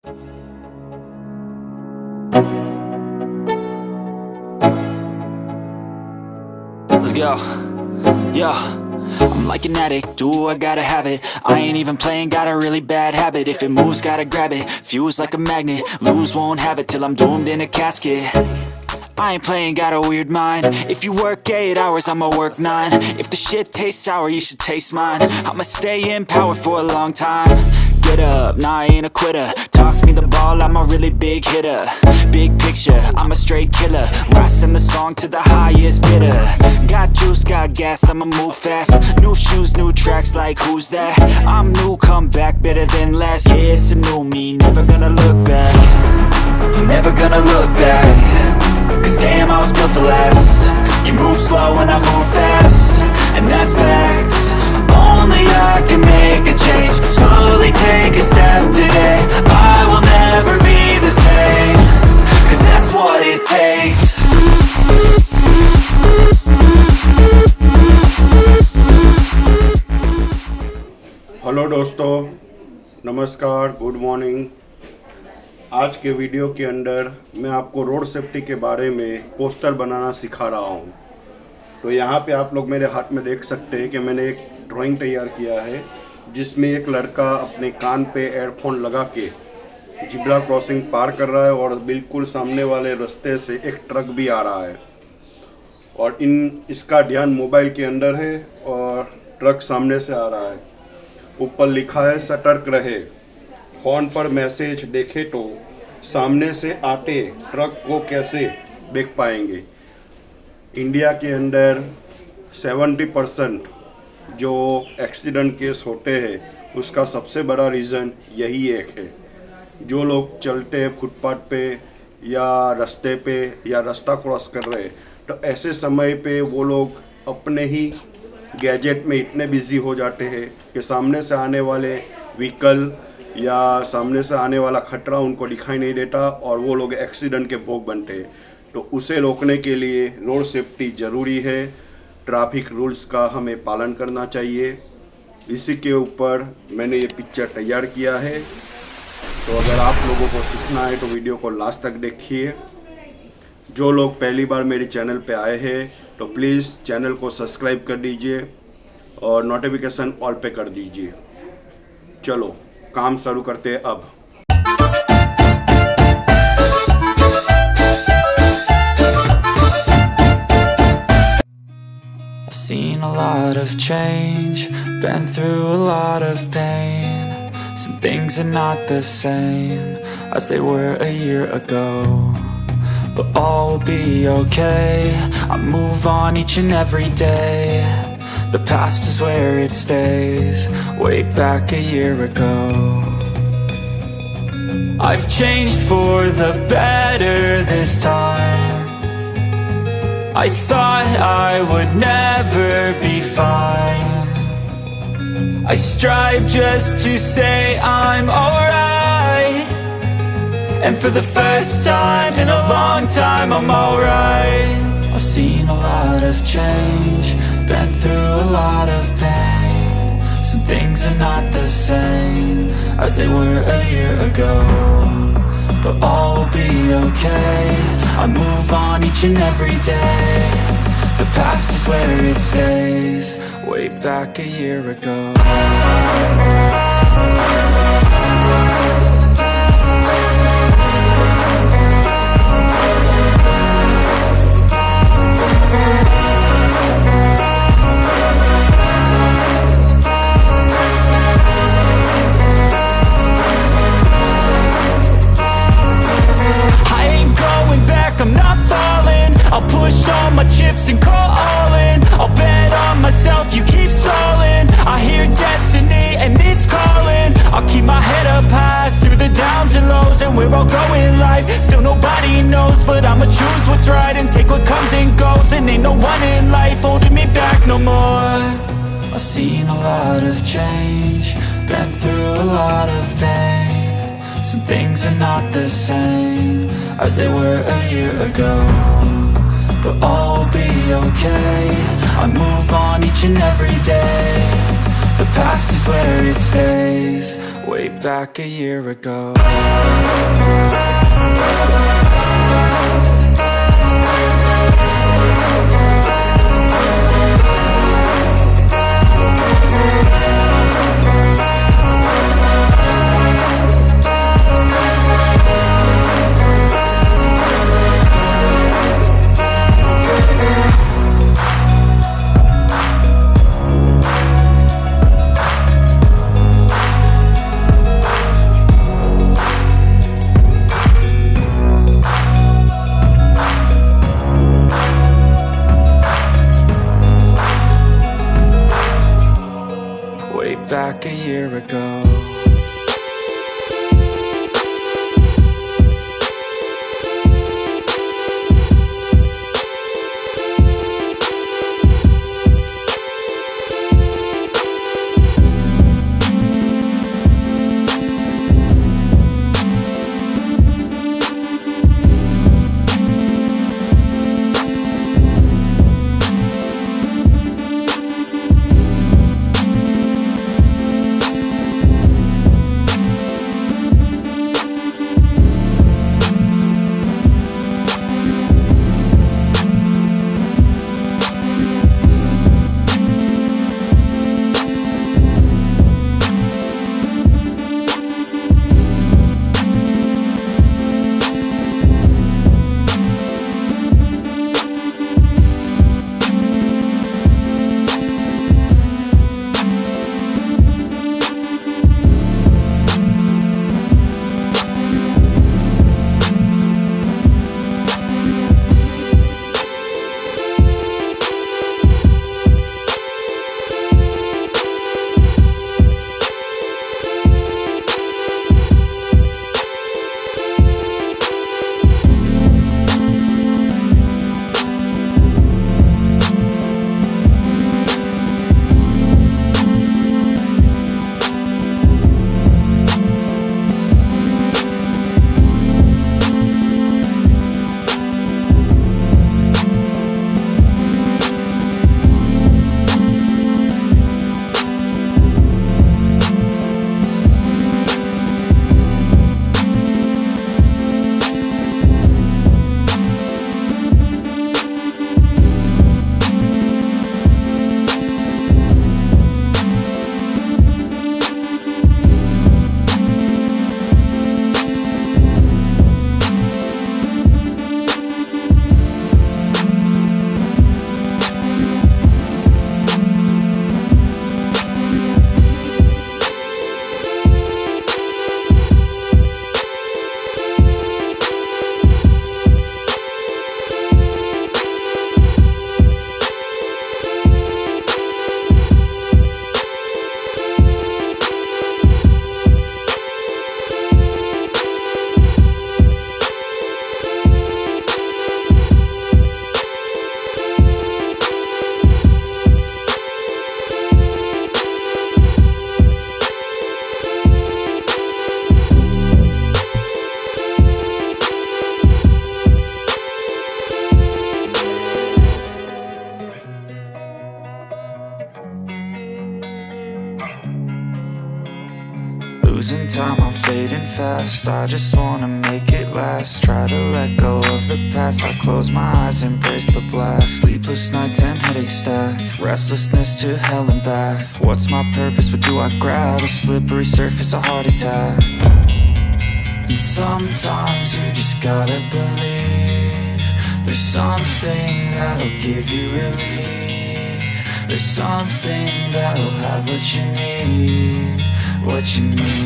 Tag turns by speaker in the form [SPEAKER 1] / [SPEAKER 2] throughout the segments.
[SPEAKER 1] Let's go. Yo, I'm like an addict, do I gotta have it. I ain't even playing, got a really bad habit. If it moves, gotta grab it, fuse like a magnet. Lose, won't have it till I'm doomed in a casket. I ain't playing, got a weird mind. If you work 8 hours, I'ma work 9. If the shit tastes sour, you should taste mine. I'ma stay in power for a long time. Get up, nah, I ain't a quitter. Toss me the ball, I'm a really big hitter. Big picture, I'm a straight killer. Rising the song to the highest bidder. Got juice, got gas, I'ma move fast. New shoes, new tracks, like who's that? I'm new, come back, better than last. Yeah, it's a new me, never gonna look back. Never gonna look back. Cause damn, I was built to last. You move slow and I move fast, and that's facts. Only I can make a change. Slowly take a step today. I will never be the same. Cause that's what it takes.
[SPEAKER 2] Hello दोस्तों, नमस्कार, good morning. आज के video के अंदर मैं आपको road safety के बारे में पोस्टर बनाना सिखा रहा हूँ। तो यहाँ पे आप लोग मेरे हाथ में देख सकते हैं कि मैंने एक ड्राइंग तैयार किया है जिसमें एक लड़का अपने कान पे एयरफोन लगा के जिब्रा क्रॉसिंग पार कर रहा है और बिल्कुल सामने वाले रास्ते से एक ट्रक भी आ रहा है और इसका ध्यान मोबाइल के अंदर है और ट्रक सामने से आ रहा है। ऊपर लिखा है सतर्क रहे। फ़ोन पर मैसेज देखे तो सामने से आते ट्रक को कैसे देख पाएंगे। इंडिया के अंदर 70% जो एक्सीडेंट केस होते हैं उसका सबसे बड़ा रीज़न यही एक है। जो लोग चलते हैं फुटपाथ पे या रास्ते पे या रास्ता क्रॉस कर रहे हैं तो ऐसे समय पे वो लोग अपने ही गैजेट में इतने बिज़ी हो जाते हैं कि सामने से आने वाले व्हीकल या सामने से आने वाला खतरा उनको दिखाई नहीं देता और वो लोग एक्सीडेंट के भोग बनते हैं। तो उसे रोकने के लिए रोड सेफ्टी ज़रूरी है। ट्रैफिक रूल्स का हमें पालन करना चाहिए। इसी के ऊपर मैंने ये पिक्चर तैयार किया है। तो अगर आप लोगों को सीखना है तो वीडियो को लास्ट तक देखिए। जो लोग पहली बार मेरे चैनल पे आए हैं तो प्लीज़ चैनल को सब्सक्राइब कर दीजिए और नोटिफिकेशन ऑल पे कर दीजिए। चलो काम शुरू करते हैं अब।
[SPEAKER 1] Seen a lot of change, been through a lot of pain. Some things are not the same as they were a year ago, but all will be okay. I move on each and every day. The past is where it stays, way back a year ago. I've changed for the better this time. I thought I would never be fine. I strive just to say I'm alright, and for the first time in a long time I'm alright. I've seen a lot of change, been through a lot of pain. Some things are not the same as they were a year ago, but all will be okay. I move on each and every day. The past is where it stays, way back a year ago. I'm not falling, I'll push all my chips and call all in. I'll bet on myself, you keep stalling. I hear destiny and it's calling. I'll keep my head up high through the downs and lows, and we're all going life. Still nobody knows, but I'ma choose what's right and take what comes and goes. And ain't no one in life holding me back no more. I've seen a lot of change, been through a lot of pain. Some things are not the same as they were a year ago, but all will be okay. I move on each and every day. The past is where it stays, way back a year ago. Way back a year ago. Losing time, I'm fading fast. I just wanna make it last. Try to let go of the past. I close my eyes, embrace the blast. Sleepless nights and headache stack. Restlessness to hell and back. What's my purpose, what do I grab? A slippery surface, a heart attack. And sometimes you just gotta believe there's something that'll give you relief. There's something that'll have what you need. What you need.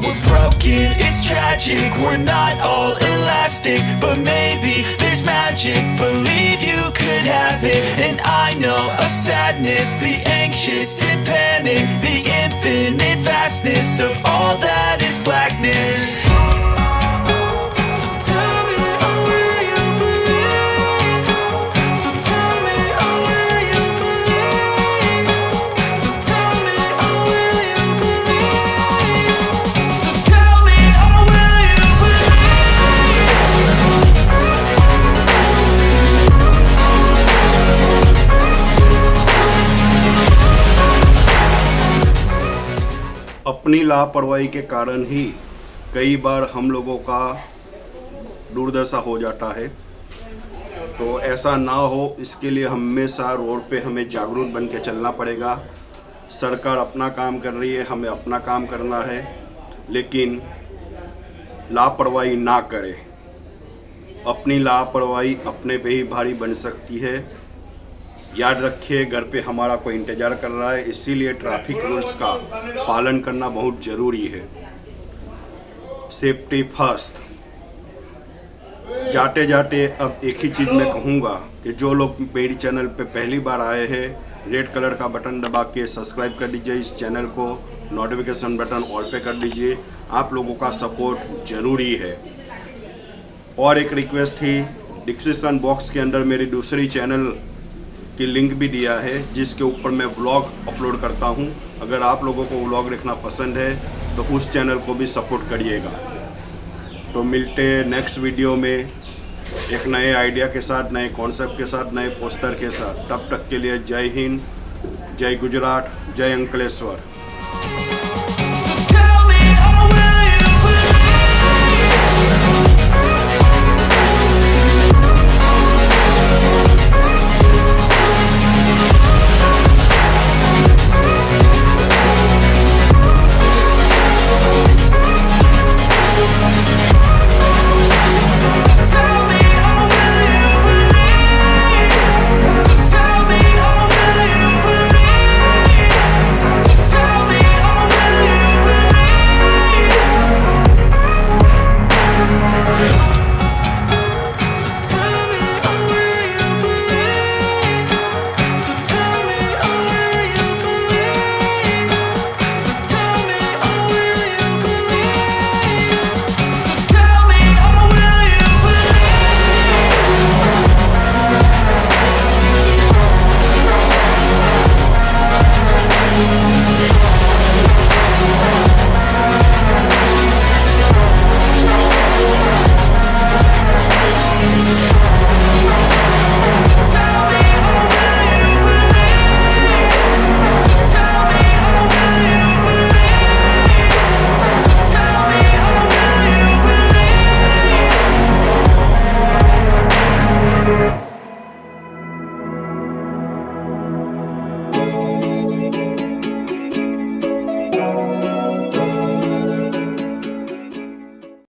[SPEAKER 1] We're broken, it's tragic. We're not all elastic, but maybe there's magic. Believe you could have it. And I know of sadness, the anxious and panic, the infinite vastness of all that is blackness.
[SPEAKER 2] अपनी लापरवाही के कारण ही कई बार हम लोगों का दुर्दशा हो जाता है। तो ऐसा ना हो, इसके लिए हमेशा रोड पे हमें जागरूक बन के चलना पड़ेगा। सरकार अपना काम कर रही है, हमें अपना काम करना है, लेकिन लापरवाही ना करें। अपनी लापरवाही अपने पे ही भारी बन सकती है। याद रखिए, घर पे हमारा कोई इंतज़ार कर रहा है, इसीलिए ट्रैफिक रूल्स का पालन करना बहुत ज़रूरी है। Safety first. जाते जाते अब एक ही चीज़ मैं कहूँगा कि जो लोग मेरी चैनल पे पहली बार आए हैं, रेड कलर का बटन दबा के सब्सक्राइब कर दीजिए इस चैनल को, नोटिफिकेशन बटन ऑल पे कर दीजिए। आप लोगों का सपोर्ट ज़रूरी है। और एक रिक्वेस्ट थी, डिस्क्रिप्शन बॉक्स के अंदर मेरी दूसरी चैनल की लिंक भी दिया है, जिसके ऊपर मैं व्लॉग अपलोड करता हूं। अगर आप लोगों को व्लॉग देखना पसंद है तो उस चैनल को भी सपोर्ट करिएगा। तो मिलते हैं नेक्स्ट वीडियो में एक नए आइडिया के साथ, नए कॉन्सेप्ट के साथ, नए पोस्टर के साथ। तब तक के लिए जय हिंद, जय गुजरात, जय अंकलेश्वर।